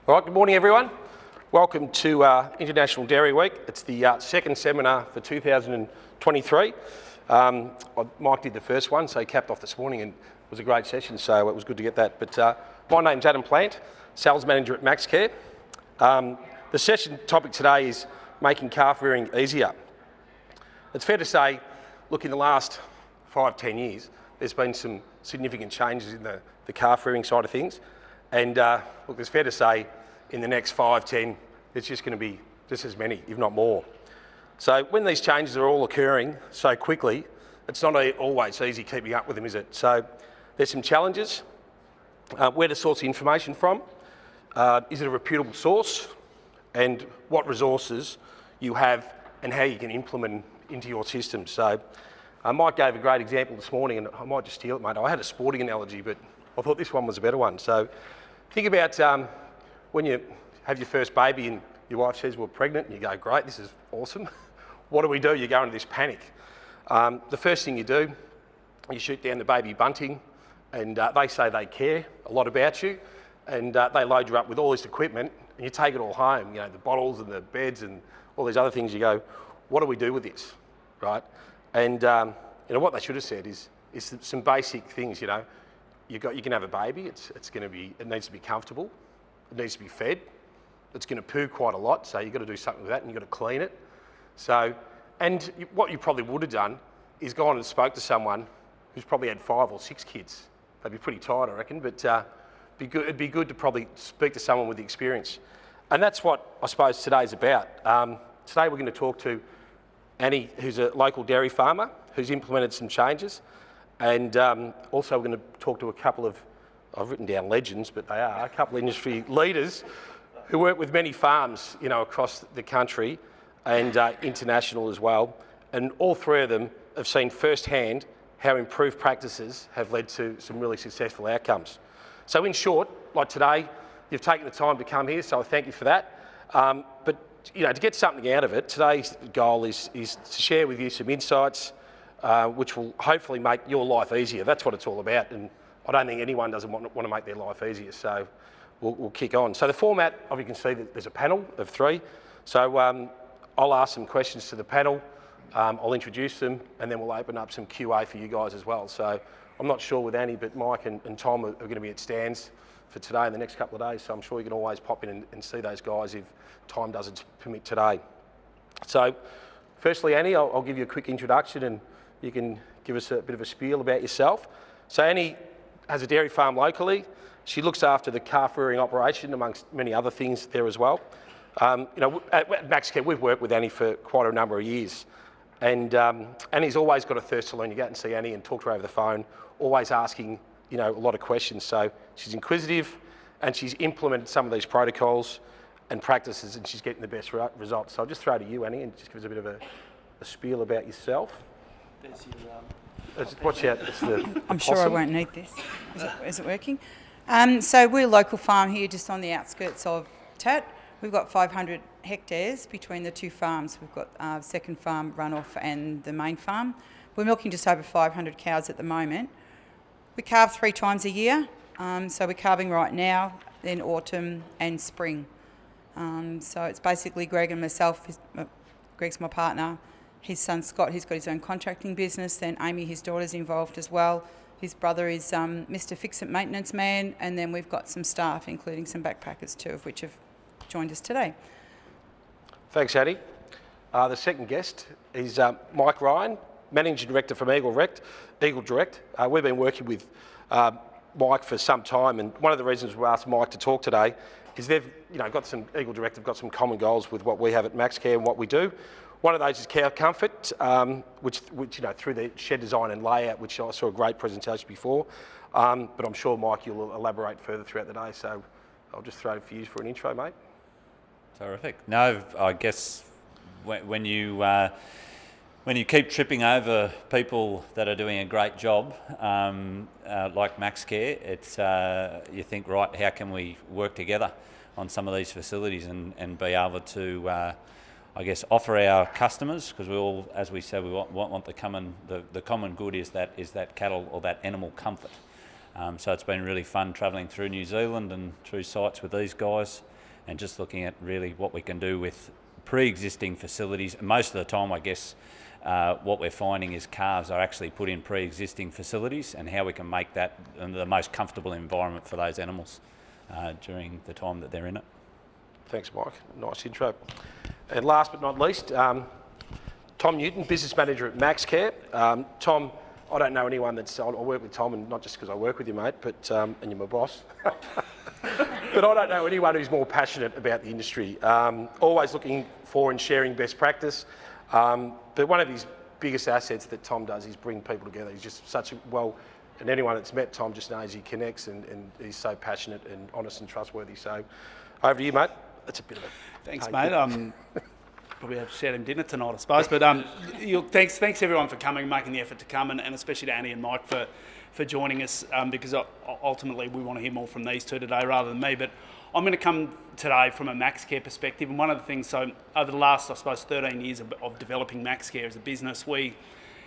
All right, good morning everyone. Welcome to International Dairy Week. It's the second seminar for 2023. Mike did the first one, so he capped off this morning and it was a great session, so it was good to get that. But my name's Adam Plant, Sales Manager at MaxCare. The session topic today is making calf rearing easier. It's fair to say, look, in the last 5-10 years, there's been some significant changes in the calf rearing side of things. And look, it's fair to say in the next 5-10, it's just going to be just as many, if not more. So when these changes are all occurring so quickly, it's not always easy keeping up with them, is it? So there's some challenges. Where to source the information from? Is it a reputable source? And what resources you have and how you can implement into your system. So Mike gave a great example this morning, and I might just steal it, mate. I had a sporting analogy, but I thought this one was a better one. So think about when you have your first baby and your wife says, we're pregnant, and you go, great, this is awesome. What do? You go into this panic. The first thing you do, you shoot down the baby bunting, and they say they care a lot about you, and they load you up with all this equipment, and you take it all home, you know, the bottles and the beds and all these other things. You go, what do we do with this, right? And you know, what they should have said is some basic things. You know, you can have a baby. It needs to be comfortable. It needs to be fed. It's going to poo quite a lot, so you've got to do something with that, and you've got to clean it. So, and what you probably would have done is gone and spoke to someone who's probably had 5 or 6 kids. They'd be pretty tired, I reckon, but it'd be good to probably speak to someone with the experience. And that's what I suppose today's about. Today we're going to talk to Annie, who's a local dairy farmer who's implemented some changes, and also we're going to talk to a couple of, I've written down legends, but they are a couple of industry leaders who work with many farms, you know, across the country and international as well. And all three of them have seen firsthand how improved practices have led to some really successful outcomes. So in short, like today, you've taken the time to come here, so I thank you for that. But you know, to get something out of it, today's goal is to share with you some insights which will hopefully make your life easier. That's what it's all about, and I don't think anyone doesn't want to make their life easier, so we'll kick on. So the format, you can see that there's a panel of 3. So I'll ask some questions to the panel, I'll introduce them, and then we'll open up some QA for you guys as well. So I'm not sure with Annie, but Mike and Tom are going to be at stands for today and the next couple of days, so I'm sure you can always pop in and see those guys if time doesn't permit today. So firstly, Annie, I'll give you a quick introduction and you can give us a bit of a spiel about yourself. So Annie has a dairy farm locally. She looks after the calf rearing operation amongst many other things there as well. You know, at MaxCare, we've worked with Annie for quite a number of years, and Annie's always got a thirst to learn. You go out and see Annie and talk to her over the phone, always asking, you know, a lot of questions. So she's inquisitive, and she's implemented some of these protocols and practices, and she's getting the best results. So I'll just throw to you, Annie, and just give us a bit of a spiel about yourself. There's your, watch out, it's the I'm sure I won't need this. Is it working? So we're a local farm here just on the outskirts of Tat. We've got 500 hectares between the 2 farms. We've got second farm runoff and the main farm. We're milking just over 500 cows at the moment. We calve 3 times a year. So we're calving right now, then autumn and spring. So it's basically Greg and myself. Greg's my partner. His son Scott, he's got his own contracting business. Then Amy, his daughter's involved as well. His brother is Mr. Fix-It maintenance man. And then we've got some staff, including some backpackers too, of which have joined us today. Thanks, Annie. The second guest is Mike Ryan, Managing Director from Eagle Direct. We've been working with Mike for some time, and one of the reasons we asked Mike to talk today is they've, you know, Eagle Direct have got some common goals with what we have at MaxCare and what we do. One of those is cow comfort, which you know, through the shed design and layout, which I saw a great presentation before. But I'm sure, Mike, you'll elaborate further throughout the day. So I'll just throw it for you for an intro, mate. terrific. No, I guess when you keep tripping over people that are doing a great job, like MaxCare, it's you think, right, how can we work together on some of these facilities and be able to I guess offer our customers, because we all, as we said, we want the common good is that cattle or that animal comfort. So it's been really fun travelling through New Zealand and through sites with these guys, and just looking at really what we can do with pre-existing facilities. And most of the time, I guess, what we're finding is calves are actually put in pre-existing facilities, and how we can make that the most comfortable environment for those animals during the time that they're in it. Thanks, Mike. Nice intro. And last but not least, Tom Newton, Business Manager at MaxCare. Tom, I don't know anyone that's... I work with Tom, and not just because I work with you, mate, but and you're my boss. But I don't know anyone who's more passionate about the industry. Always looking for and sharing best practice. But one of his biggest assets that Tom does is bring people together. He's just such a and anyone that's met Tom just knows he connects, and he's so passionate and honest and trustworthy. So over to you, mate. That's a bit of a... Thanks, mate. Probably have to share him dinner tonight, I suppose. But thanks everyone for coming, making the effort to come, and especially to Annie and Mike for joining us, because ultimately we want to hear more from these two today rather than me. But I'm going to come today from a MaxCare perspective, and one of the things, so over the last, I suppose, 13 years of developing MaxCare as a business, we,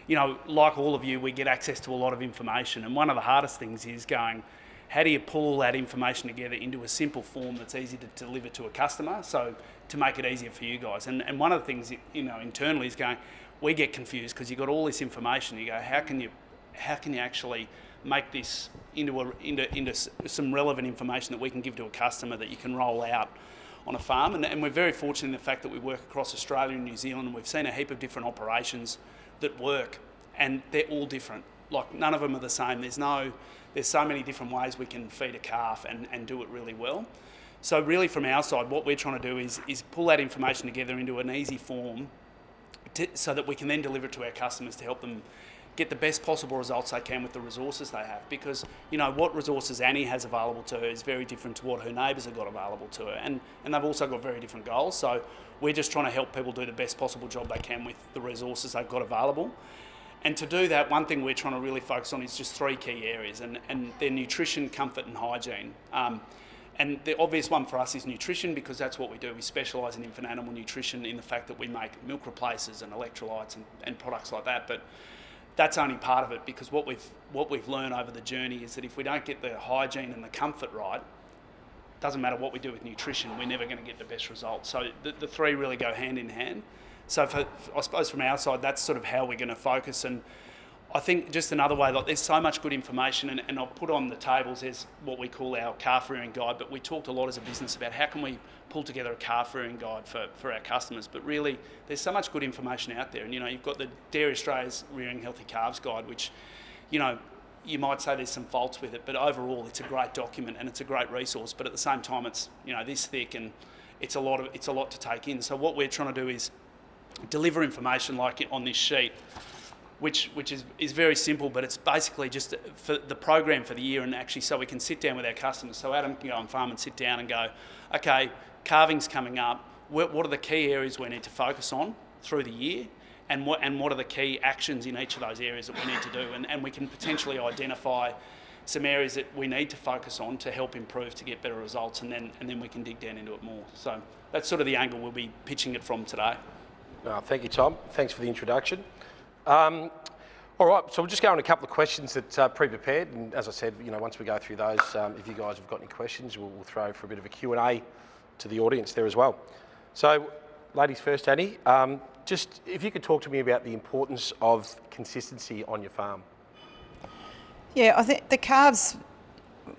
like all of you, we get access to a lot of information, and one of the hardest things is going, how do you pull all that information together into a simple form that's easy to deliver to a customer, so to make it easier for you guys? And one of the things, internally is going, we get confused because you've got all this information. You go, how can you actually make this into some relevant information that we can give to a customer that you can roll out on a farm? And we're very fortunate in the fact that we work across Australia and New Zealand, and we've seen a heap of different operations that work, and they're all different. Like, none of them are the same. There's so many different ways we can feed a calf and do it really well. So really, from our side, what we're trying to do is pull that information together into an easy form so that we can then deliver it to our customers to help them get the best possible results they can with the resources they have. Because, what resources Annie has available to her is very different to what her neighbours have got available to her. And they've also got very different goals. So we're just trying to help people do the best possible job they can with the resources they've got available. And to do that, one thing we're trying to really focus on is just three key areas, and they're nutrition, comfort and hygiene. And the obvious one for us is nutrition, because that's what we do. We specialise in infant animal nutrition in the fact that we make milk replacers and electrolytes and products like that. But that's only part of it, because what we've learned over the journey is that if we don't get the hygiene and the comfort right, doesn't matter what we do with nutrition, we're never going to get the best results. So the three really go hand in hand. So I suppose from our side, that's sort of how we're going to focus. And I think just another way, like, there's so much good information, and I've put on the tables is what we call our calf rearing guide, but we talked a lot as a business about how can we pull together a calf rearing guide for our customers. But really, there's so much good information out there. And, you've got the Dairy Australia's Rearing Healthy Calves Guide, which, you might say there's some faults with it, but overall it's a great document and it's a great resource. But at the same time, it's, this thick, and it's a lot to take in. So what we're trying to do is deliver information like on this sheet, which is very simple, but it's basically just for the program for the year, and actually so we can sit down with our customers. So Adam can go on farm and sit down and go, okay, calving's coming up. What are the key areas we need to focus on through the year, and what are the key actions in each of those areas that we need to do, and we can potentially identify some areas that we need to focus on to help improve to get better results, and then we can dig down into it more. So that's sort of the angle we'll be pitching it from today. Thank you, Tom. Thanks for the introduction. All right, so we'll just go on a couple of questions that are pre-prepared, and as I said, once we go through those, if you guys have got any questions, we'll throw for a bit of a Q&A to the audience there as well. So, ladies first, Annie, just if you could talk to me about the importance of consistency on your farm. Yeah, I think the calves,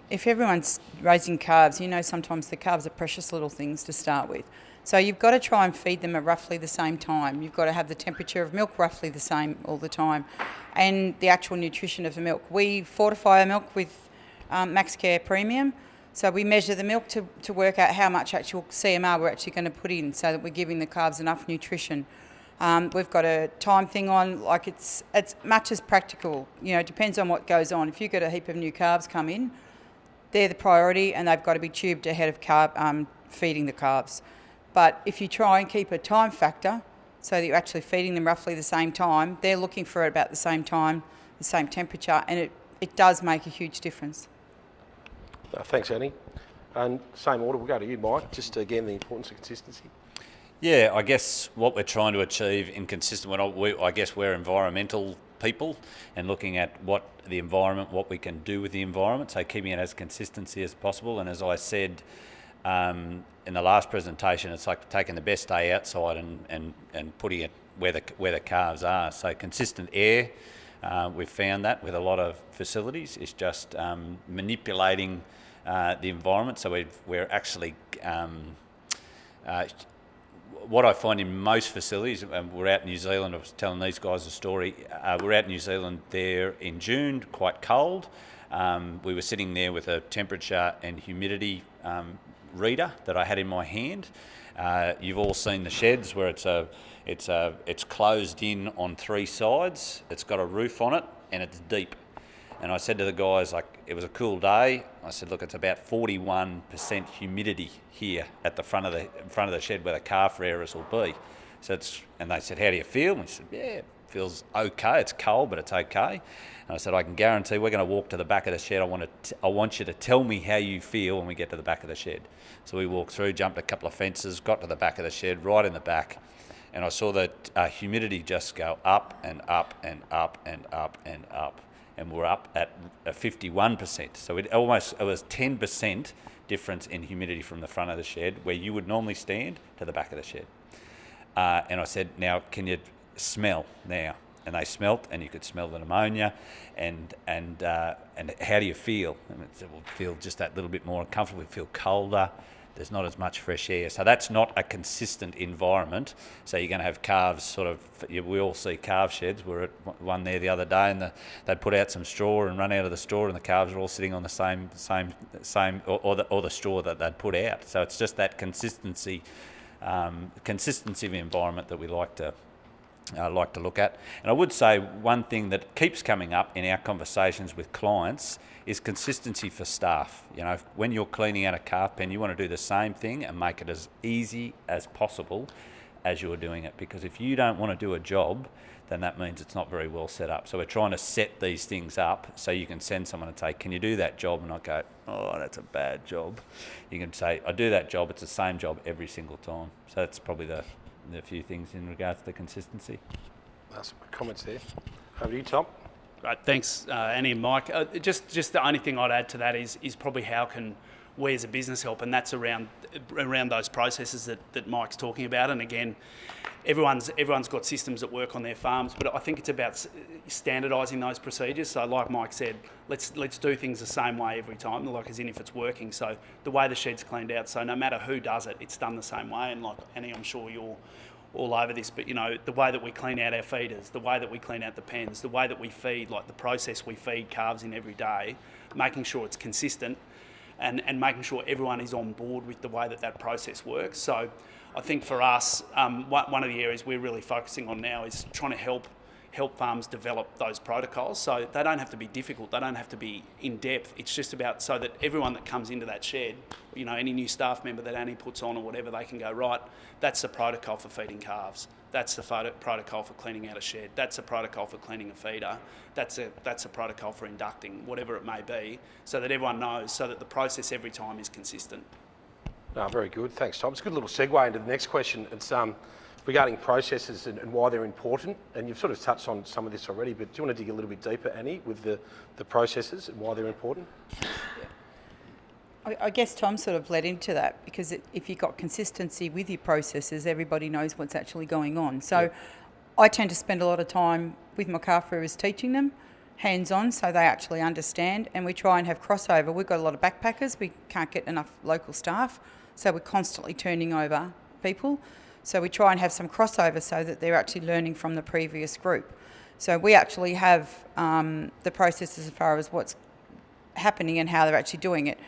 if everyone's raising calves, sometimes the calves are precious little things to start with. So you've got to try and feed them at roughly the same time. You've got to have the temperature of milk roughly the same all the time, and the actual nutrition of the milk. We fortify our milk with MaxCare Premium, so we measure the milk to work out how much actual CMR we're actually going to put in, so that we're giving the calves enough nutrition. We've got a time thing on, like it's much as practical. It depends on what goes on. If you've got a heap of new calves come in, they're the priority, and they've got to be tubed ahead of feeding the calves. But if you try and keep a time factor so that you're actually feeding them roughly the same time, they're looking for it about the same time, the same temperature, and it does make a huge difference. Thanks, Annie. And same order, we'll go to you, Mike. Just again, the importance of consistency. Yeah, I guess what we're trying to achieve in consistent, I guess we're environmental people and looking at what the environment, what we can do with the environment, so keeping it as consistency as possible. And as I said in the last presentation, it's like taking the best day outside and putting it where the calves are. So consistent air, we've found that with a lot of facilities, is just manipulating the environment. So we're actually what I find in most facilities, we're out in New Zealand, I was telling these guys a story, we're out in New Zealand there in June, quite cold. We were sitting there with a temperature and humidity reader that I had in my hand. You've all seen the sheds where it's closed in on three sides, it's got a roof on it, and it's deep. And I said to the guys, like, it was a cool day. I said, look, it's about 41% humidity here at the front of the shed where the calf rearers will be. So and they said, how do you feel? And we said, yeah, it feels okay. It's cold, but it's okay. And I said, I can guarantee we're going to walk to the back of the shed. I want you to tell me how you feel when we get to the back of the shed. So we walked through, jumped a couple of fences, got to the back of the shed, right in the back, and I saw that humidity just go up and up and up and up and up. And we're up at 51%. So it was 10% difference in humidity from the front of the shed, where you would normally stand, to the back of the shed. And I said, now, can you smell now? And they smelt, and you could smell the ammonia. And how do you feel? And it will feel just that little bit more uncomfortable. We feel colder. There's not as much fresh air. So that's not a consistent environment. So you're going to have calves sort of, we all see calf sheds. We were at one there the other day, and they'd put out some straw and run out of the straw, and the calves are all sitting on the same or the straw that they'd put out. So it's just that consistency of environment that we like to look at. And I would say one thing that keeps coming up in our conversations with clients is consistency for staff. You know, when you're cleaning out a calf pen, you want to do the same thing and make it as easy as possible as you're doing it, because if you don't want to do a job, then that means it's not very well set up. So we're trying to set these things up so you can send someone and say, can you do that job? And I go, oh, that's a bad job. You can say, I do that job, it's the same job every single time. So that's probably the few things in regards to consistency. That's my comments there. Over to you, Tom. Right, thanks, Annie and Mike. Just the only thing I'd add to that is probably how can we as a business help, and that's around those processes that Mike's talking about. And again, everyone's got systems that work on their farms, but I think it's about standardising those procedures. So like Mike said, let's do things the same way every time, like as in if it's working. So the way the shed's cleaned out, so no matter who does it, it's done the same way. And like Annie, I'm sure you're all over this, but you know, the way that we clean out our feeders, the way that we clean out the pens, the way that we feed, like the process we feed calves in every day, making sure it's consistent and making sure everyone is on board with the way that process works. So I think for us, one of the areas we're really focusing on now is trying to help farms develop those protocols. So they don't have to be difficult, they don't have to be in depth. It's just about so that everyone that comes into that shed, you know, any new staff member that Annie puts on or whatever, they can go, right, that's the protocol for feeding calves. That's the protocol for cleaning out a shed. That's the protocol for cleaning a feeder. That's a protocol for inducting, whatever it may be, so that everyone knows, so that the process every time is consistent. No, very good. Thanks, Tom. It's a good little segue into the next question. It's regarding processes and why they're important. And you've sort of touched on some of this already, but do you want to dig a little bit deeper, Annie, with the processes and why they're important? I guess Tom sort of led into that, because if you've got consistency with your processes, everybody knows what's actually going on. So I tend to spend a lot of time with my calf rearers teaching them hands-on so they actually understand, and we try and have crossover. We've got a lot of backpackers. We can't get enough local staff, so we're constantly turning over people. So we try and have some crossover so that they're actually learning from the previous group. So we actually have the processes as far as what's happening and how they're actually doing it.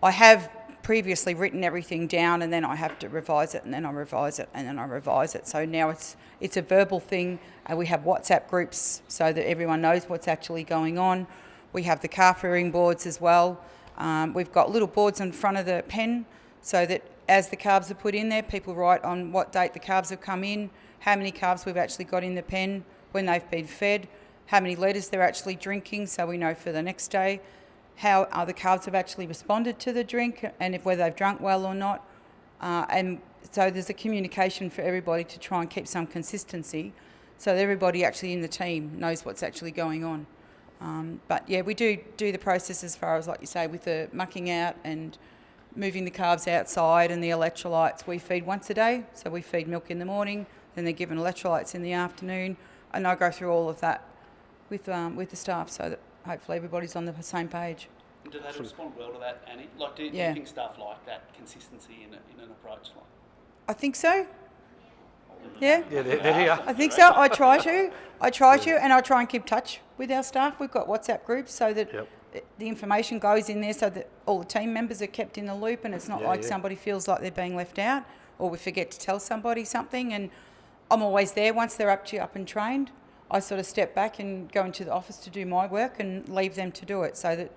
I have previously written everything down, and then I have to revise it, and then I revise it, and then I revise it. So now it's a verbal thing. We have WhatsApp groups so that everyone knows what's actually going on. We have the calf rearing boards as well. We've got little boards in front of the pen so that as the calves are put in there, people write on what date the calves have come in, how many calves we've actually got in the pen, when they've been fed, how many litres they're actually drinking, so we know for the next day, how other calves have actually responded to the drink and whether they've drunk well or not. And so there's a communication for everybody to try and keep some consistency so that everybody actually in the team knows what's actually going on. But yeah, we do the process as far as, like you say, with the mucking out and moving the calves outside and the electrolytes. We feed once a day, so we feed milk in the morning, then they're given electrolytes in the afternoon, and I go through all of that with the staff so that hopefully everybody's on the same page. Do they respond well to that, Annie? Like, do you think stuff like that, consistency in an approach like? I think so. Yeah. Yeah, they're here. I think so. I try to, and I try and keep touch with our staff. We've got WhatsApp groups so that the information goes in there so that all the team members are kept in the loop, and it's not like somebody feels like they're being left out or we forget to tell somebody something. And I'm always there. Once they're up and trained, I sort of step back and go into the office to do my work and leave them to do it, so that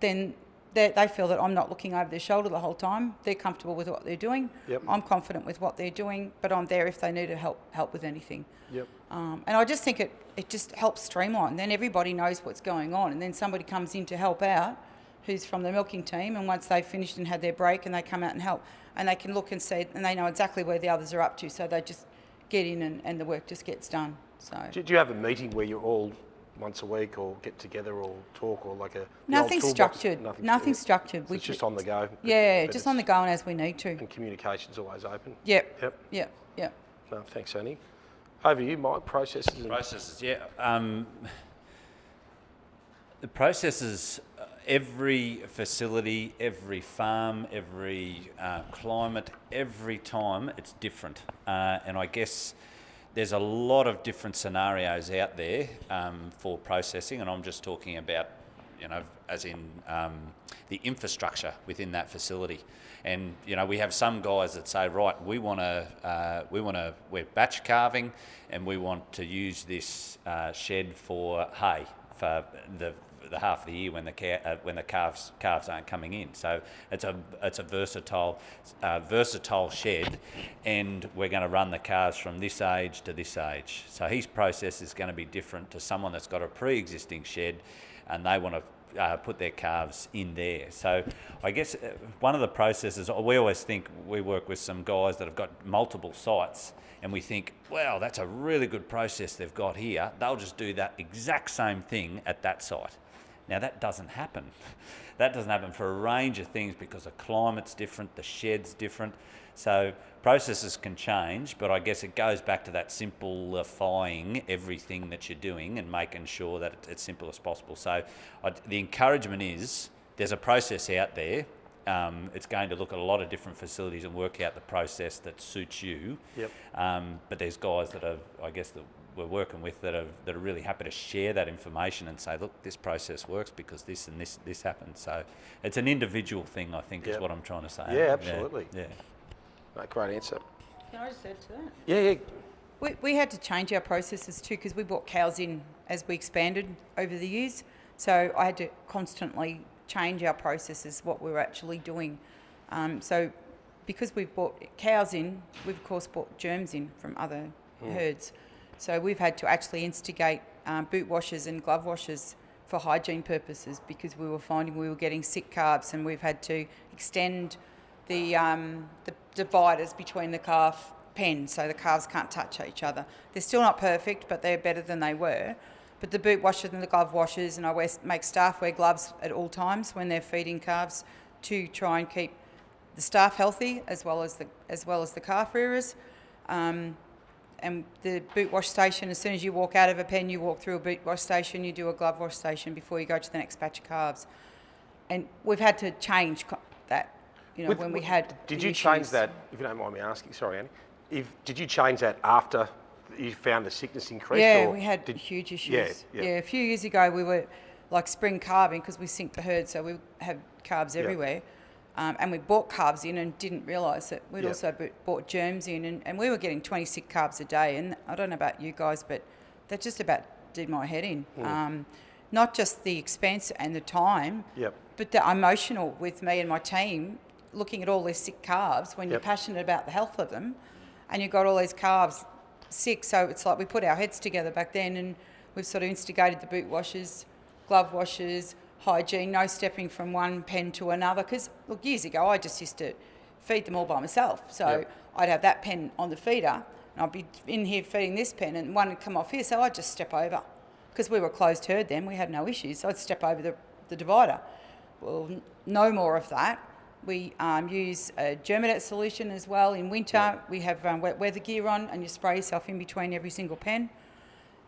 then they feel that I'm not looking over their shoulder the whole time. They're comfortable with what they're doing. Yep. I'm confident with what they're doing, but I'm there if they need help with anything. Yep. And I just think it just helps streamline. Then everybody knows what's going on, and then somebody comes in to help out who's from the milking team, and once they've finished and had their break and they come out and help, and they can look and see, and they know exactly where the others are up to, so they just get in and the work just gets done. So Do you have a meeting where you're all once a week or get together or talk, or like nothing structured. Nothing structured. So it's just on the go. Yeah, but just on the go and as we need to. And communication's always open. Yep. Yep. Yep. No, thanks, Annie. Over to you, Mike. Processes. Processes, yeah. The processes, every facility, every farm, every climate, every time it's different. And I guess there's a lot of different scenarios out there for processing, and I'm just talking about, as in the infrastructure within that facility. And we have some guys that say, right, we're batch calving, and we want to use this shed for hay for the half of the year when the calves aren't coming in. So it's a versatile shed, and we're going to run the calves from this age to this age. So his process is going to be different to someone that's got a pre-existing shed, and they want to put their calves in there. So I guess one of the processes, we always think, we work with some guys that have got multiple sites, and we think, wow, that's a really good process they've got here. They'll just do that exact same thing at that site. Now that doesn't happen. That doesn't happen for a range of things, because the climate's different, the shed's different. So processes can change, but I guess it goes back to that simplifying everything that you're doing and making sure that it's simple as possible. So the encouragement is, there's a process out there. It's going to look at a lot of different facilities and work out the process that suits you. Yep. But there's guys that that we're working with that are really happy to share that information and say, look, this process works because this and this happens. So it's an individual thing, I think, is what I'm trying to say. Yeah, absolutely. Yeah. No, great answer. Can I just add to that? Yeah. We had to change our processes too, because we brought cows in as we expanded over the years. So I had to constantly change our processes, what we were actually doing. So because we've brought cows in, we've of course brought germs in from other herds. So we've had to actually instigate boot washers and glove washers for hygiene purposes, because we were finding we were getting sick calves, and we've had to extend the dividers between the calf pens so the calves can't touch each other. They're still not perfect, but they're better than they were. But the boot washers and the glove washers, and I make staff wear gloves at all times when they're feeding calves, to try and keep the staff healthy as well as the calf rearers. And the boot wash station, as soon as you walk out of a pen, you walk through a boot wash station, you do a glove wash station before you go to the next batch of calves. And we've had to change that, when we had. Did you change that, if you don't mind me asking? Sorry, Annie. Did you change that after you found the sickness increased? Yeah, we had huge issues. Yeah. A few years ago we were like spring calving, because we sink the herd, so we had calves everywhere. And we bought calves in and didn't realise that we'd also bought germs in, and we were getting 20 sick calves a day. And I don't know about you guys, but that just about did my head in. Not just the expense and the time, but the emotional with me and my team, looking at all these sick calves when you're passionate about the health of them, and you've got all these calves sick. So it's like we put our heads together back then, and we've sort of instigated the boot washers, glove washers, hygiene, no stepping from one pen to another. Because, look, years ago I just used to feed them all by myself. So I'd have that pen on the feeder, and And I'd be in here feeding this pen and one would come off here, so I'd just step over. Because we were closed herd then, we had no issues, so I'd step over the divider. Well, no more of that. We use a Germinate solution as well. In winter, we have wet weather gear on and you spray yourself in between every single pen.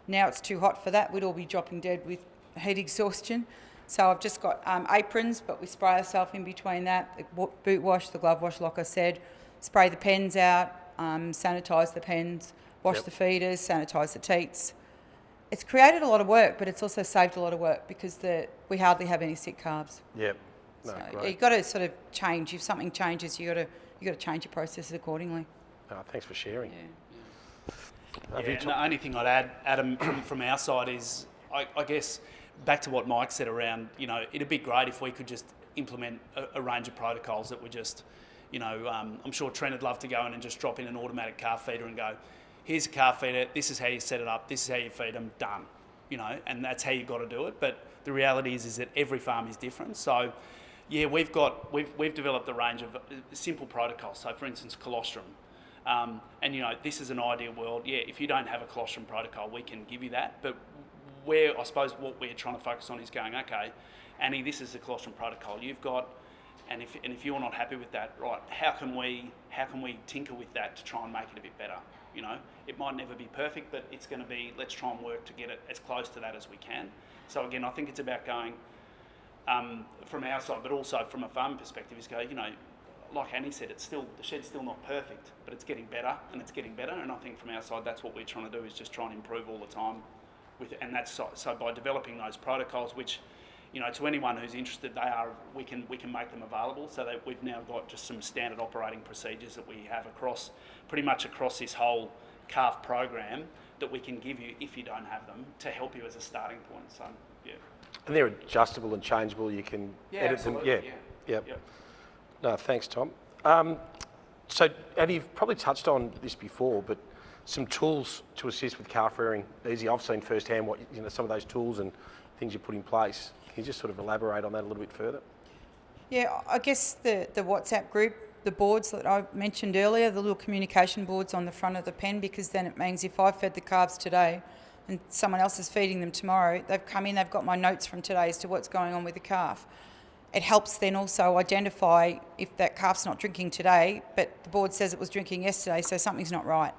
Now it's too hot for that. We'd all be dropping dead with heat exhaustion. So I've just got aprons, but we spray ourselves in between that. The boot wash, the glove wash, like I said. Spray the pens out, sanitise the pens, wash the feeders, sanitise the teats. It's created a lot of work, but it's also saved a lot of work because we hardly have any sick calves. Yep. No, So great. you've got to sort of change. If something changes, you got to change your processes accordingly. Thanks for sharing. And the only thing I'd add, Adam, from our side is, I guess, back to what Mike said around, it'd be great if we could just implement a range of protocols that were just, I'm sure Trent would love to go in and just drop in an automatic calf feeder and go, here's a calf feeder, this is how you set it up, this is how you feed them, done. And that's how you've got to do it. But the reality is that every farm is different. So, yeah, we've developed a range of simple protocols. So, for instance, colostrum. And this is an ideal world. Yeah, if you don't have a colostrum protocol, we can give you that. But I suppose what we're trying to focus on is going, okay, Annie, this is the colostrum protocol you've got, and if you're not happy with that, right? How can we tinker with that to try and make it a bit better? It might never be perfect, but it's going to be. Let's try and work to get it as close to that as we can. So again, I think it's about going from our side, but also from a farm perspective, is go. Like Annie said, the shed's still not perfect, but it's getting better, and it's getting better. And I think from our side, that's what we're trying to do, is just try and improve all the time. And that's so by developing those protocols, which, to anyone who's interested, we can make them available. So that we've now got just some standard operating procedures that we have pretty much across this whole calf program that we can give you if you don't have them, to help you as a starting point. So yeah. And they're adjustable and changeable. You can edit absolutely, them. Yep. No, thanks, Tom. So, and you've probably touched on this before, but some tools to assist with calf rearing easy. I've seen firsthand what some of those tools and things you put in place. Can you just sort of elaborate on that a little bit further? Yeah, I guess the WhatsApp group, the boards that I mentioned earlier, the little communication boards on the front of the pen, because then it means if I fed the calves today and someone else is feeding them tomorrow, they've come in, they've got my notes from today as to what's going on with the calf. It helps then also identify if that calf's not drinking today, but the board says it was drinking yesterday, so something's not right.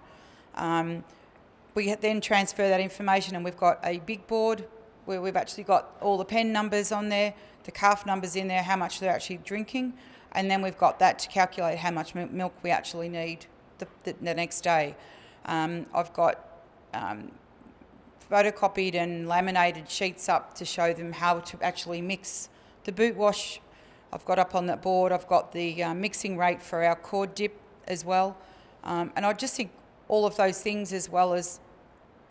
We then transfer that information, and we've got a big board where we've actually got all the pen numbers on there, the calf numbers in there, how much they're actually drinking, and then we've got that to calculate how much milk we actually need the next day. I've got photocopied and laminated sheets up to show them how to actually mix the boot wash. I've got up on that board, I've got the mixing rate for our cord dip as well. And I just think all of those things, as well as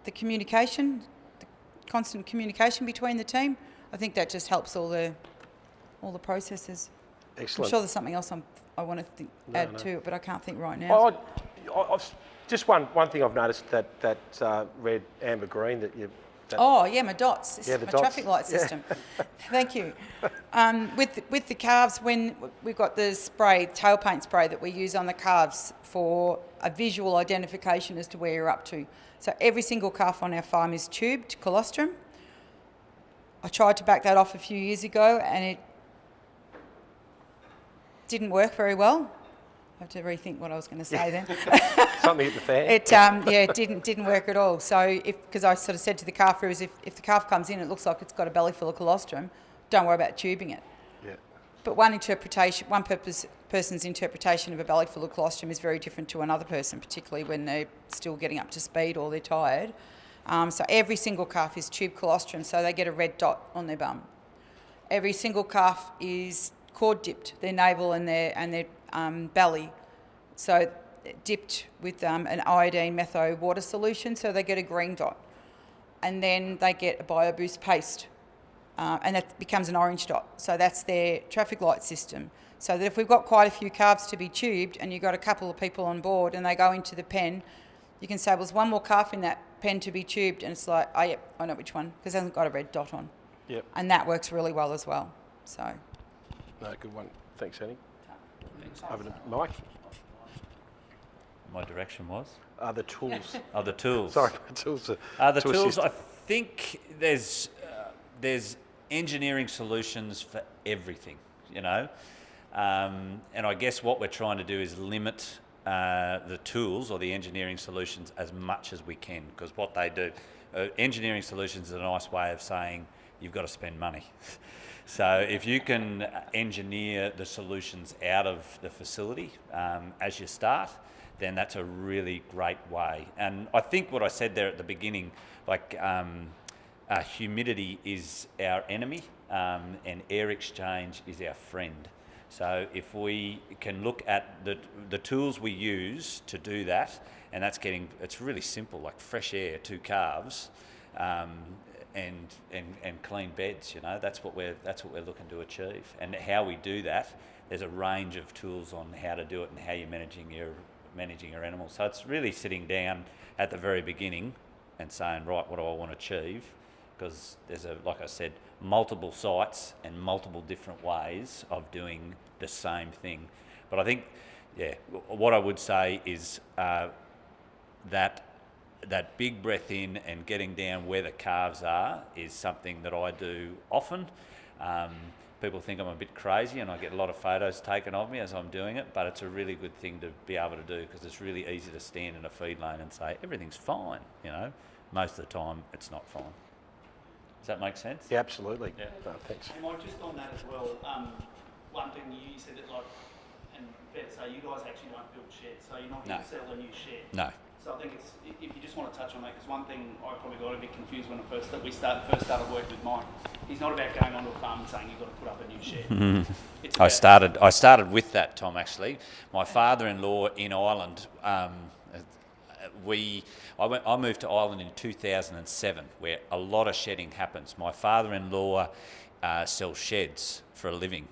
the communication, the constant communication between the team, I think that just helps all the processes. Excellent. I'm sure there's something else I want to add to it, but I can't think right now. Oh, just one thing I've noticed that red, amber, green that you. My dots. This Yeah, is the my dots. traffic light system. Thank you. With the calves, when we've got the spray, tail paint spray that we use on the calves for a visual identification as to where you're up to. So every single calf on our farm is tubed colostrum. I tried to back that off a few years ago, and it didn't work very well. I have to rethink what I was going to say then. Something at the fan. It didn't work at all. So because I sort of said to the calf rearers, if the calf comes in, it looks like it's got a belly full of colostrum, don't worry about tubing it. Yeah. But one person's interpretation of a belly full of colostrum is very different to another person, particularly when they're still getting up to speed or they're tired. So every single calf is tube colostrum, so they get a red dot on their bum. Every single calf is cord dipped, their navel and their belly. So dipped with an iodine metho water solution, so they get a green dot. And then they get a BioBoost paste, and that becomes an orange dot. So that's their traffic light system. So that if we've got quite a few calves to be tubed and you've got a couple of people on board and they go into the pen, you can say, well, there's one more calf in that pen to be tubed, and it's like, oh, yep, I know which one, because it hasn't got a red dot on. Yep. And that works really well as well. So. No, good one. Thanks, Annie. Over to Mike. my direction was. The tools. Oh, the tools. Sorry, tools. The to tools. assist. I think there's engineering solutions for everything, you know, and I guess what we're trying to do is limit the tools or the engineering solutions as much as we can, because what they do, engineering solutions is a nice way of saying you've got to spend money. So if you can engineer the solutions out of the facility as you start, then that's a really great way. And I think what I said there at the beginning, like humidity is our enemy and air exchange is our friend. So if we can look at the tools we use to do that, and it's really simple, like fresh air, 2 calves, and clean beds. You know, that's what we're looking to achieve. And how we do that, there's a range of tools on how to do it and how you're managing your animals. So it's really sitting down at the very beginning and saying, right, what do I want to achieve? Because there's like I said, multiple sites and multiple different ways of doing the same thing. But I think, what I would say is that big breath in and getting down where the calves are is something that I do often. People think I'm a bit crazy and I get a lot of photos taken of me as I'm doing it, but it's a really good thing to be able to do, because it's really easy to stand in a feed lane and say everything's fine. You know, most of the time it's not fine. Does that make sense? Yeah, absolutely. Yeah. No, thanks. And Mike, just on that as well, one thing you said that, like, and fair to say, you guys actually don't build sheds, so you're not going to sell a new shed. No. So I think it's, if you just want to touch on that, because one thing I probably got a bit confused when we first started working with Mike, he's not about going onto a farm and saying you've got to put up a new shed. It's I about- started with that, Tom, actually. My father-in-law in Ireland, I moved to Ireland in 2007, where a lot of shedding happens. My father-in-law sells sheds for a living,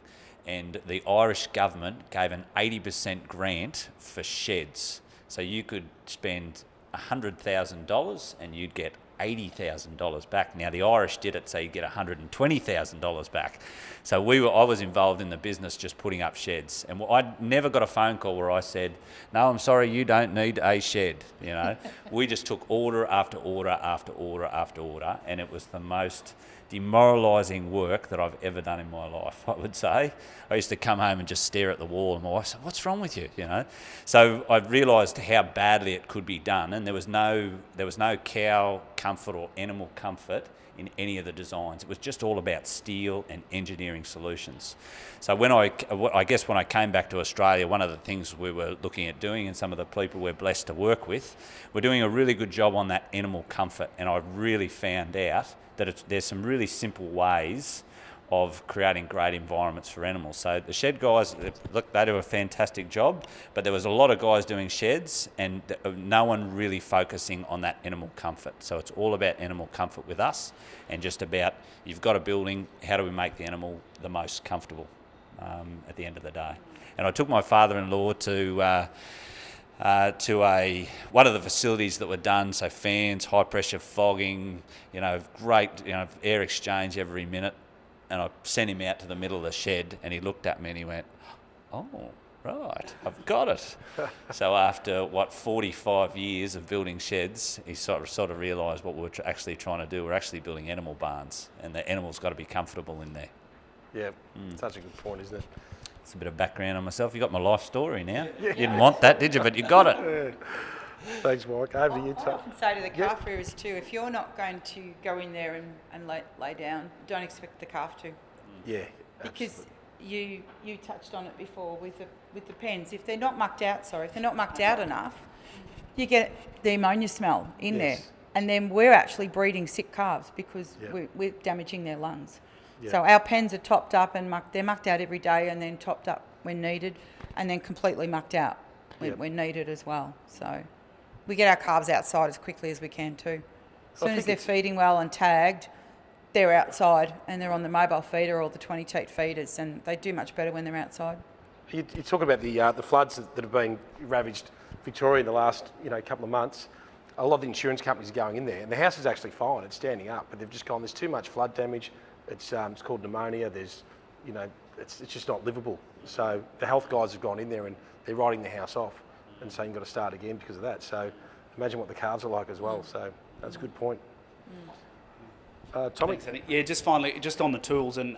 and the Irish government gave an 80% grant for sheds. So you could spend $100,000 and you'd get $80,000 back. Now the Irish did it so you get $120,000 back. So I was involved in the business just putting up sheds, and I never got a phone call where I said, "No, I'm sorry, you don't need a shed." You know, we just took order after order after order after order, and it was the most demoralising work that I've ever done in my life, I would say. I used to come home and just stare at the wall, and my wife said, "What's wrong with you?" You know. So I realised how badly it could be done, and there was no cow comfort or animal comfort in any of the designs. It was just all about steel and engineering solutions. So when I came back to Australia, one of the things we were looking at doing, and some of the people we're blessed to work with, we're doing a really good job on that animal comfort, and I really found out that there's some really simple ways of creating great environments for animals. So the shed guys, look, they do a fantastic job, but there was a lot of guys doing sheds and no one really focusing on that animal comfort. So it's all about animal comfort with us, and just about, you've got a building, how do we make the animal the most comfortable at the end of the day? And I took my father-in-law to one of the facilities that were done, so fans, high pressure fogging, great, air exchange every minute. And I sent him out to the middle of the shed, and he looked at me and he went, "Oh, right, I've got it." So after 45 years of building sheds, he sort of realised what we were actually trying to do. We're actually building animal barns, and the animal's got to be comfortable in there. Yeah, such a good point, isn't it? It's a bit of background on myself. You got my life story now. You didn't want that, did you? But you got it. Yeah. Thanks, Mike. Over to you, I Tom. often say to the calf rearers too, if you're not going to go in there and lay down, don't expect the calf to. Yeah, Because you touched on it before with the pens. If they're not mucked out enough, you get the ammonia smell in there. And then we're actually breeding sick calves because we're damaging their lungs. Yeah. So our pens are topped up and they're mucked out every day, and then topped up when needed, and then completely mucked out when needed as well. So we get our calves outside as quickly as we can too. As soon as they're feeding well and tagged, they're outside and they're on the mobile feeder or the 20-teat feeders, and they do much better when they're outside. You talk about the floods that have been ravaged Victoria in the last couple of months. A lot of the insurance companies are going in there, and the house is actually fine. It's standing up, but they've just gone, there's too much flood damage. It's called pneumonia. There's, it's just not livable. So the health guys have gone in there and they're writing the house off. and saying you've got to start again because of that. So imagine what the calves are like as well. So that's a good point. Tommy? Thanks, Andy. Yeah, just finally, just on the tools, and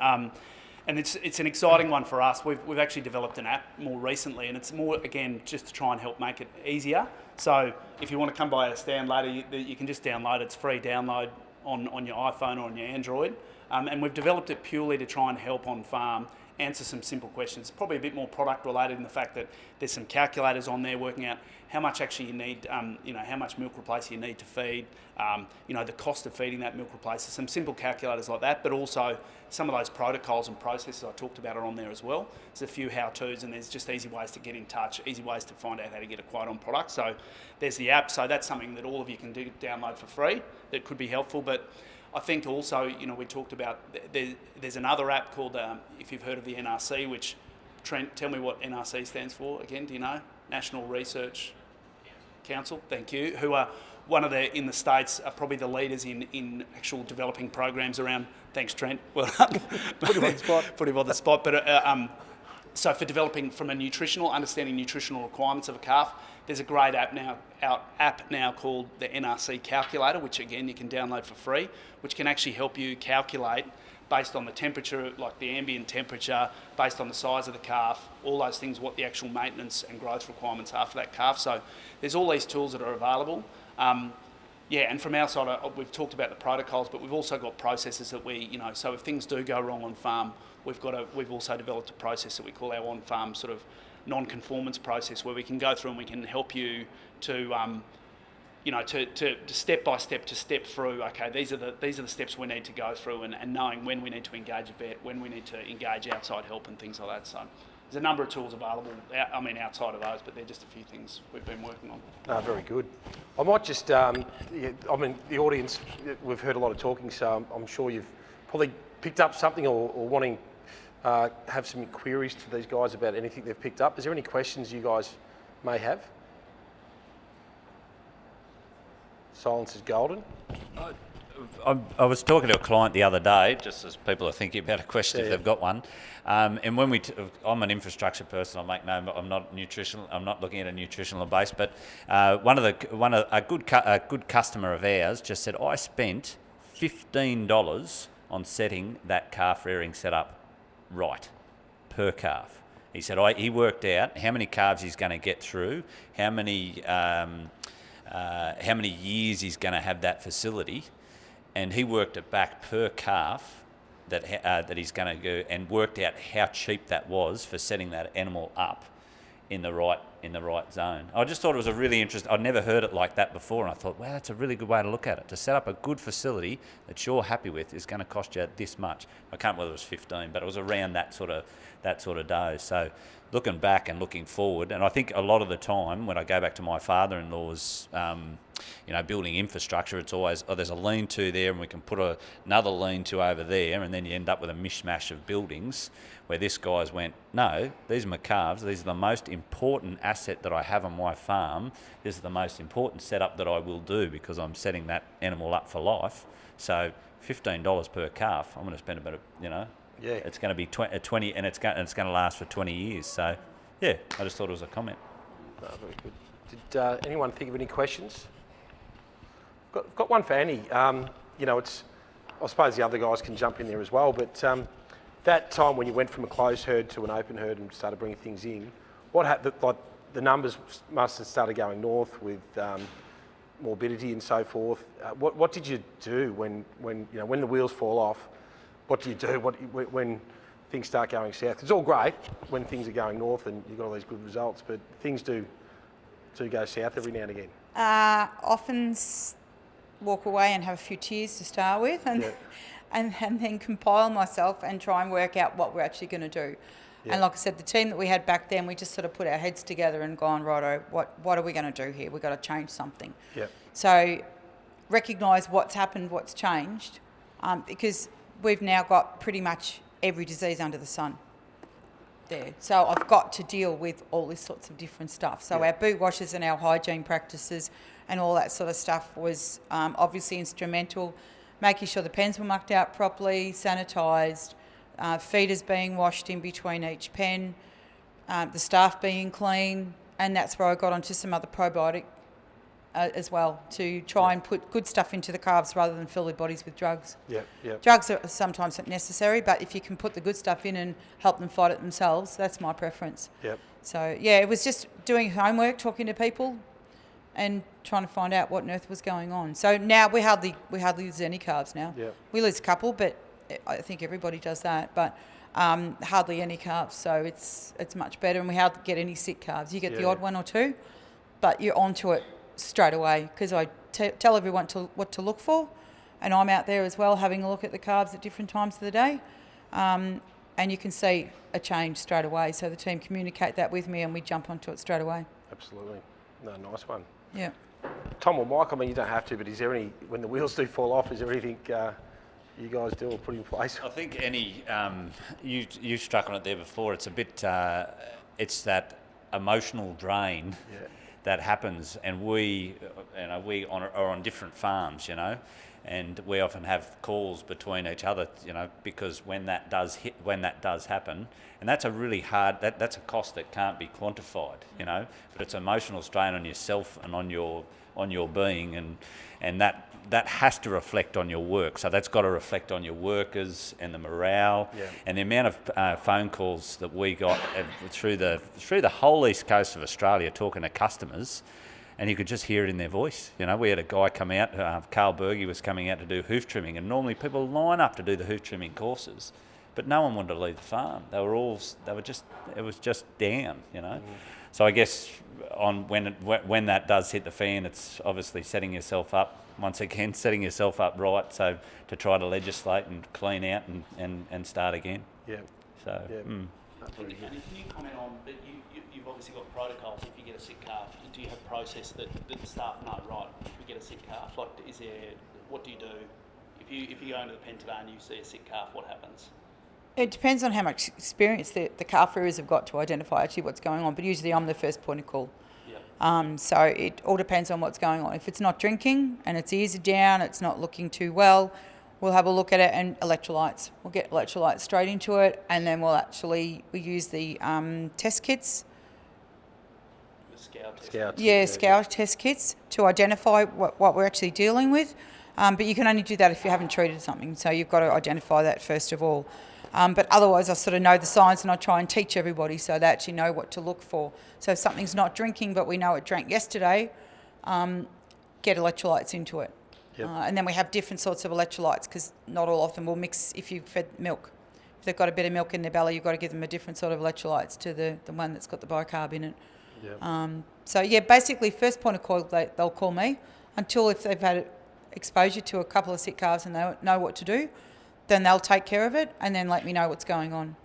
it's an exciting one for us. We've actually developed an app more recently, and it's more, again, just to try and help make it easier. So if you want to come by a stand later, you can just download it. It's free download on your iPhone or on your Android. And we've developed it purely to try and help on farm answer some simple questions. It's probably a bit more product related in the fact that there's some calculators on there working out how much actually you need, how much milk replacer you need to feed, the cost of feeding that milk replacer, some simple calculators like that, but also some of those protocols and processes I talked about are on there as well. There's a few how-tos, and there's just easy ways to get in touch, easy ways to find out how to get a quote on product. So there's the app, so that's something that all of you can download for free that could be helpful. But I think also, we talked about, there's another app called, if you've heard of the NRC, which, Trent, tell me what NRC stands for again, do you know? National Research Council, thank you, who are in the States, are probably the leaders in actual developing programs around, thanks Trent, well done. Put him on the spot. Put him on the spot, but so for developing from understanding nutritional requirements of a calf, there's a great app now called the NRC Calculator, which again you can download for free, which can actually help you calculate based on the temperature, like the ambient temperature, based on the size of the calf, all those things, what the actual maintenance and growth requirements are for that calf. So there's all these tools that are available. And from our side, we've talked about the protocols, but we've also got processes that so if things do go wrong on farm, we've also developed a process that we call our on-farm sort of non-conformance process, where we can go through and we can help you to step by step to step through. Okay, these are the steps we need to go through, and knowing when we need to engage a vet, when we need to engage outside help, and things like that. So there's a number of tools available. Outside of those, but they're just a few things we've been working on. Very good. I might just, the audience, we've heard a lot of talking, so I'm sure you've probably picked up something or wanting have some queries to these guys about anything they've picked up. Is there any questions you guys may have? Silence is golden. I was talking to a client the other day, just as people are thinking about a question if they've got one. And when I'm an infrastructure person. I'm not nutritional. I'm not looking at a nutritional base. But a good customer of ours just said, I spent $15 on setting that calf rearing setup right per calf. He said he worked out how many calves he's going to get through, how many years he's going to have that facility, and he worked it back per calf that he's going to go, and worked out how cheap that was for setting that animal up in the right zone. I just thought it was a really interesting. I'd never heard it like that before, and I thought, wow, that's a really good way to look at it. To set up a good facility that you're happy with is going to cost you this much. I can't remember whether it was 15, but it was around that sort of dose. So looking back and looking forward, and I think a lot of the time when I go back to my father-in-law's, building infrastructure, it's always, there's a lean-to there and we can put another lean-to over there, and then you end up with a mishmash of buildings, where this guy's went, no, these are my calves, these are the most important asset that I have on my farm, this is the most important setup that I will do because I'm setting that animal up for life. So $15 per calf, I'm going to spend about it's going to be 20, and it's going to last for 20 years. So, yeah, I just thought it was a comment. Very good. Did anyone think of any questions? Got one for Annie. I suppose the other guys can jump in there as well, but that time when you went from a closed herd to an open herd and started bringing things in, what happened? Like the numbers must have started going north with morbidity and so forth. What did you do when the wheels fall off? What do you do when things start going south? It's all great when things are going north and you've got all these good results, but things do go south every now and again. Often walk away and have a few tears to start with, and then compile myself and try and work out what we're actually going to do. Yeah. And like I said, the team that we had back then, we just sort of put our heads together and gone, righto, what are we going to do here? We've got to change something. Yeah. So recognise what's happened, what's changed, because we've now got pretty much every disease under the sun there. So I've got to deal with all this sorts of different stuff. So our boot washes and our hygiene practices and all that sort of stuff was obviously instrumental. Making sure the pens were mucked out properly, sanitised, feeders being washed in between each pen, the staff being clean, and that's where I got onto some other probiotic as well, to try and put good stuff into the calves rather than fill their bodies with drugs. Yep, yep. Drugs are sometimes not necessary, but if you can put the good stuff in and help them fight it themselves, that's my preference. Yep. So yeah, it was just doing homework, talking to people, and trying to find out what on earth was going on. So now we hardly lose any calves now. Yep. We lose a couple, but I think everybody does that. But hardly any calves, so it's much better, and we hardly get any sick calves. You get the odd one or two, but you're onto it straight away, because I tell everyone what to look for, and I'm out there as well having a look at the calves at different times of the day, and you can see a change straight away. So the team communicate that with me, and we jump onto it straight away. Absolutely. No, nice one. Yeah. Tom or Mike, I mean, you don't have to, but is there any, when the wheels do fall off, is there anything you guys do or put in place? I think you struck on it there before. It's a bit, it's that emotional drain that happens, and we are on different farms, and we often have calls between each other, because when that does happen, and that's a really hard, that's a cost that can't be quantified, but it's emotional strain on yourself and on your being, and that has to reflect on your work. So that's got to reflect on your workers and the morale, and the amount of phone calls that we got through the whole east coast of Australia talking to customers, and you could just hear it in their voice. We had a guy come out, Carl Berge was coming out to do hoof trimming, and normally people line up to do the hoof trimming courses, but no one wanted to leave the farm. It was just down, So I guess when that does hit the fan, it's obviously setting yourself up right, so to try to legislate and clean out and start again. Yeah. So. Yeah. Can you comment on that? You've obviously got protocols. If you get a sick calf, do you have a process that the staff know? Right, if we get a sick calf, what do you do? If you go into the pen today and you see a sick calf, what happens? It depends on how much experience the calf rearers have got to identify actually what's going on, but usually I'm the first point of call. So it all depends on what's going on. If it's not drinking and its ears are down, it's not looking too well, we'll have a look at it, and electrolytes. We'll get electrolytes straight into it, and then we use the test kits. The Scour test kits to identify what we're actually dealing with. But you can only do that if you haven't treated something, so you've got to identify that first of all. But otherwise, I sort of know the signs, and I try and teach everybody so they actually know what to look for. So if something's not drinking, but we know it drank yesterday, get electrolytes into it. Yep. And then we have different sorts of electrolytes, because not all of them will mix if you fed milk. If they've got a bit of milk in their belly, you've got to give them a different sort of electrolytes to the one that's got the bicarb in it. Yep. So yeah, basically first point of call, they'll call me, until if they've had exposure to a couple of sick calves and they know what to do, then they'll take care of it and then let me know what's going on.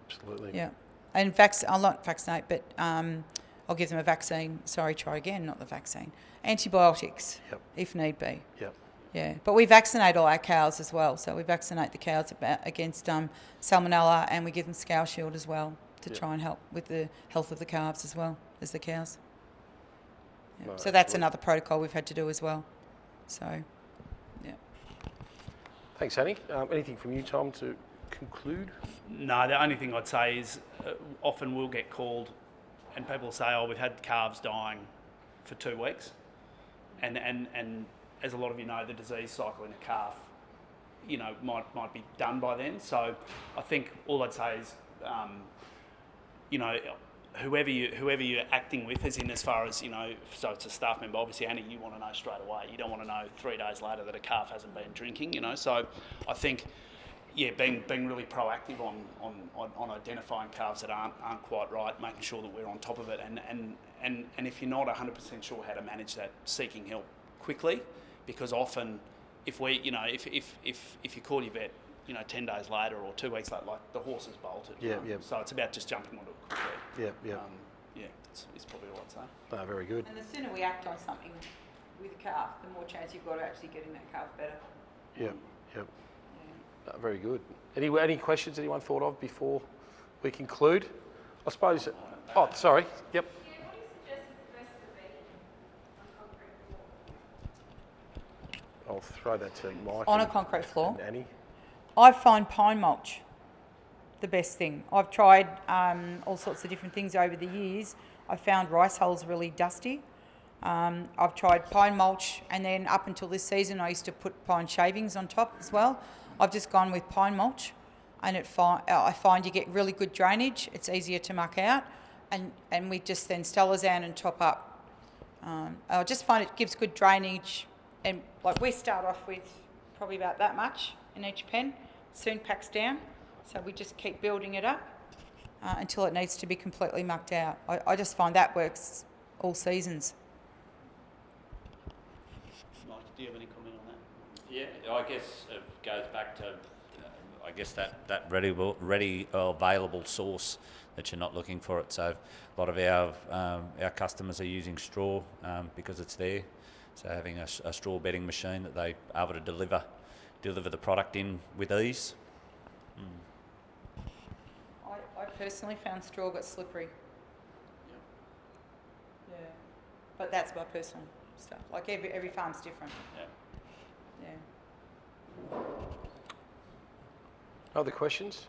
Absolutely. Yeah. And I'll not vaccinate, but I'll give them a vaccine. Sorry, try again, not the vaccine. Antibiotics, if need be. Yep. Yeah, but we vaccinate all our cows as well. So we vaccinate the cows against salmonella, and we give them Scour Shield as well to try and help with the health of the calves as well as the cows. Yeah. No, So that's another protocol we've had to do as well. So, yeah. Thanks, Annie. Anything from you, Tom, to conclude? No, the only thing I'd say is often we'll get called and people say, we've had calves dying for 2 weeks. And as a lot of you know, the disease cycle in a calf, might be done by then. So I think all I'd say is, whoever you're acting with, as far as, so it's a staff member, obviously, Annie, you want to know straight away. You don't want to know 3 days later that a calf hasn't been drinking, So I think, being really proactive on identifying calves that aren't quite right, making sure that we're on top of it, and if you're not 100% sure how to manage that, seeking help quickly, because often if you call your vet, 10 days later or 2 weeks later, like the horse has bolted. So it's about just jumping onto it quickly. It's probably all I'd say. No, very good. And the sooner we act on something with a calf, the more chance you've got of actually getting that calf better. Yep. Very good. Any questions anyone thought of before we conclude? I suppose. Oh, sorry. Yep. What do you suggest is the best for bedding on concrete floor? I'll throw that to Mike. On a concrete floor? And Annie. I find pine mulch. the best thing. I've tried all sorts of different things over the years. I found rice hulls really dusty. I've tried pine mulch, and then up until this season I used to put pine shavings on top as well. I've just gone with pine mulch, and I find you get really good drainage. It's easier to muck out, and we just then stelazan and top up. I just find it gives good drainage, and like we start off with probably about that much in each pen, soon packs down, so we just keep building it up until it needs to be completely mucked out. I just find that works all seasons. Mike, do you have any comment on that? Yeah, I guess it goes back to, I guess that ready available source that you're not looking for it. So a lot of our customers are using straw because it's there. So having a straw bedding machine that they are able to deliver the product in with ease. I personally found straw got slippery. Yeah. But that's my personal stuff. Like every farm's different. Yeah. Other questions?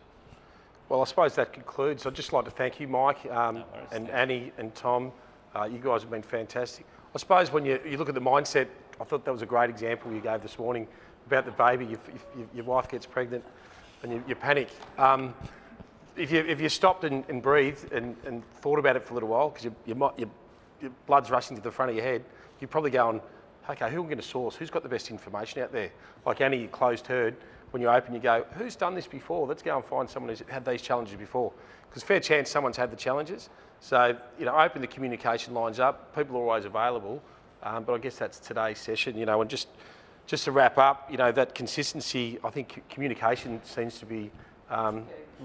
Well, I suppose that concludes. I'd just like to thank you, Mike, and Annie and Tom. You guys have been fantastic. I suppose when you look at the mindset, I thought that was a great example you gave this morning about the baby. Your wife gets pregnant and you panic. If you stopped and breathed and thought about it for a little while, because your blood's rushing to the front of your head, you're probably going, okay, who am I going to source? Who's got the best information out there? Like Annie, you closed herd. When you open, you go, who's done this before? Let's go and find someone who's had these challenges before. Because fair chance someone's had the challenges. So, open the communication lines up. People are always available. But I guess that's today's session, and just to wrap up, that consistency, I think communication seems to be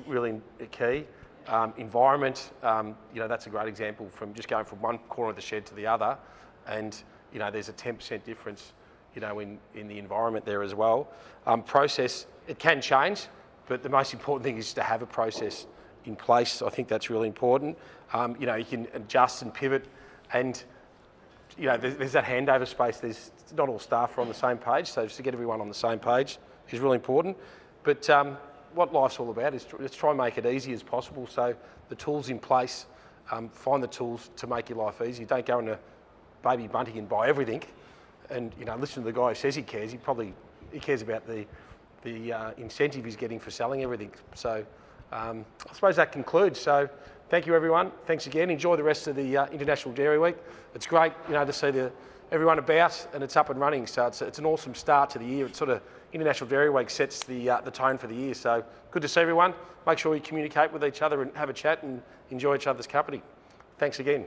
really key. Environment, that's a great example from just going from one corner of the shed to the other. And, there's a 10% difference, in the environment there as well. Process, it can change, but the most important thing is to have a process in place. I think that's really important. You can adjust and pivot, and there's that handover space. There's not all staff are on the same page, so just to get everyone on the same page is really important. But what life's all about is let's try and make it easy as possible. So the tools in place, find the tools to make your life easy. Don't go into Baby Bunting and buy everything. And listen to the guy who says he cares. He cares about the incentive he's getting for selling everything. So I suppose that concludes. So thank you, everyone. Thanks again. Enjoy the rest of the International Dairy Week. It's great, to see everyone about, and it's up and running. So it's an awesome start to the year. It's sort of International Dairy Week sets the tone for the year. So good to see everyone. Make sure you communicate with each other and have a chat and enjoy each other's company. Thanks again.